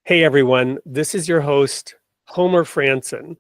Hey everyone, this is your host, Homer Franson,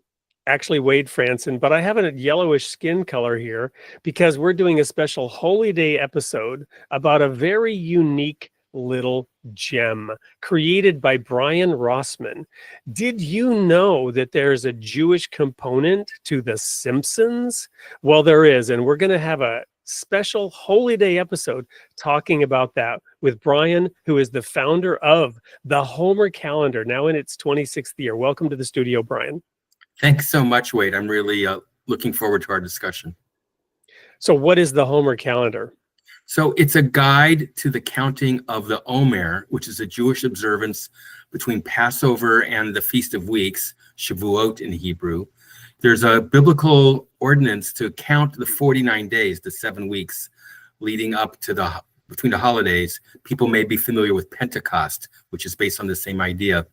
actually Wade Franson, but I have a yellowish skin color here because we're doing a special Holy Day episode about a very unique little gem created by Brian Rosman. Did you know that there's a Jewish component to the Simpsons? Well, there is, and we're going to have a special Holy Day episode talking about that with Brian, who is the founder of the Homer calendar, now in its 26th year. Welcome to the studio, Brian. Thanks so much, Wade. I'm really looking forward to our discussion. So what is the Homer calendar? So it's a guide to the counting of the Omer, which is a Jewish observance between Passover and the Feast of Weeks, Shavuot in Hebrew. There's a biblical ordinance to count the 49 days, the 7 weeks leading up to between the holidays. People may be familiar with Pentecost, which is based on the same idea.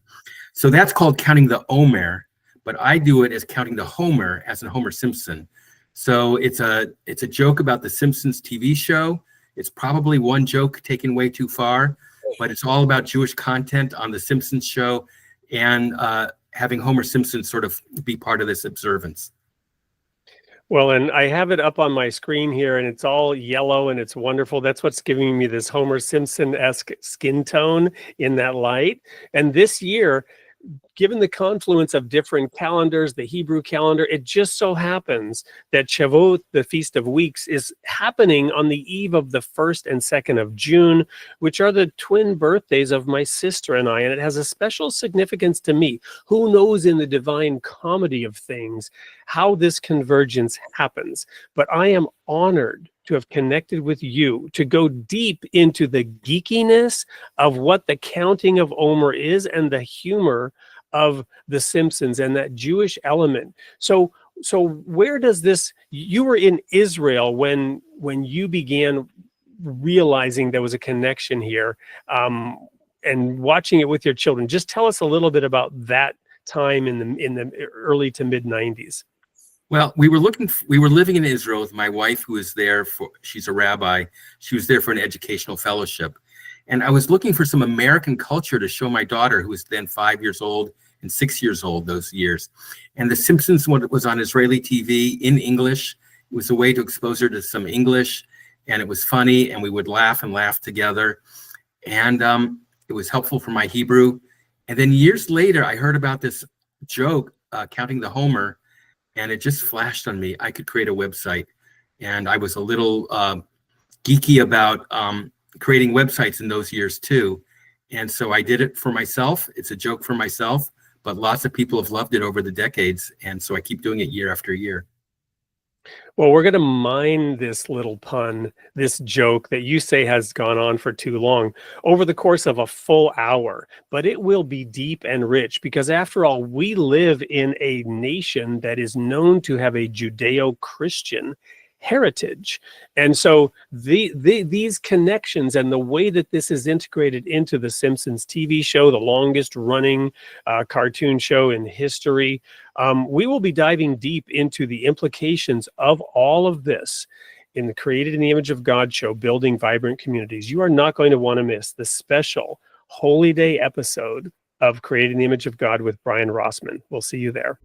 So that's called counting the Omer, but I do it as counting the Homer, as in Homer Simpson. So it's a joke about the Simpsons TV show. It's probably one joke taken way too far, but it's all about Jewish content on the Simpsons show and having Homer Simpson sort of be part of this observance. Well, and I have it up on my screen here, and it's all yellow, and it's wonderful. That's what's giving me this Homer Simpson-esque skin tone in that light. And this year, given the confluence of different calendars, the Hebrew calendar, it just so happens that Shavuot, the Feast of Weeks, is happening on the eve of the 1st and 2nd of June, which are the twin birthdays of my sister and I, and it has a special significance to me. Who knows in the divine comedy of things how this convergence happens? But I am honored to have connected with you, to go deep into the geekiness of what the counting of Omer is and the humor of the Simpsons and that Jewish element. So where does this, you were in Israel when you began realizing there was a connection here, and watching it with your children. Just tell us a little bit about that time in the early to mid 90s. Well, we were living in Israel with my wife, who is there she's a rabbi. She was there for an educational fellowship. And I was looking for some American culture to show my daughter, who was then 5 years old and 6 years old those years. And The Simpsons was on Israeli TV in English. It was a way to expose her to some English, and it was funny, and we would laugh and laugh together. And it was helpful for my Hebrew. And then years later, I heard about this joke, counting the Homer, and it just flashed on me. I could create a website. And I was a little geeky about creating websites in those years too. And so I did it for myself. It's a joke for myself, but lots of people have loved it over the decades. And so I keep doing it year after year. Well, we're going to mine this little pun, this joke that you say has gone on for too long, over the course of a full hour. But it will be deep and rich because, after all, we live in a nation that is known to have a Judeo-Christian heritage. And so these connections and the way that this is integrated into the Simpsons TV show, the longest running cartoon show in history, we will be diving deep into the implications of all of this in the Created in the Image of God show, Building Vibrant Communities. You are not going to want to miss the special Holy Day episode of Created in the Image of God with Brian Rosman. We'll see you there.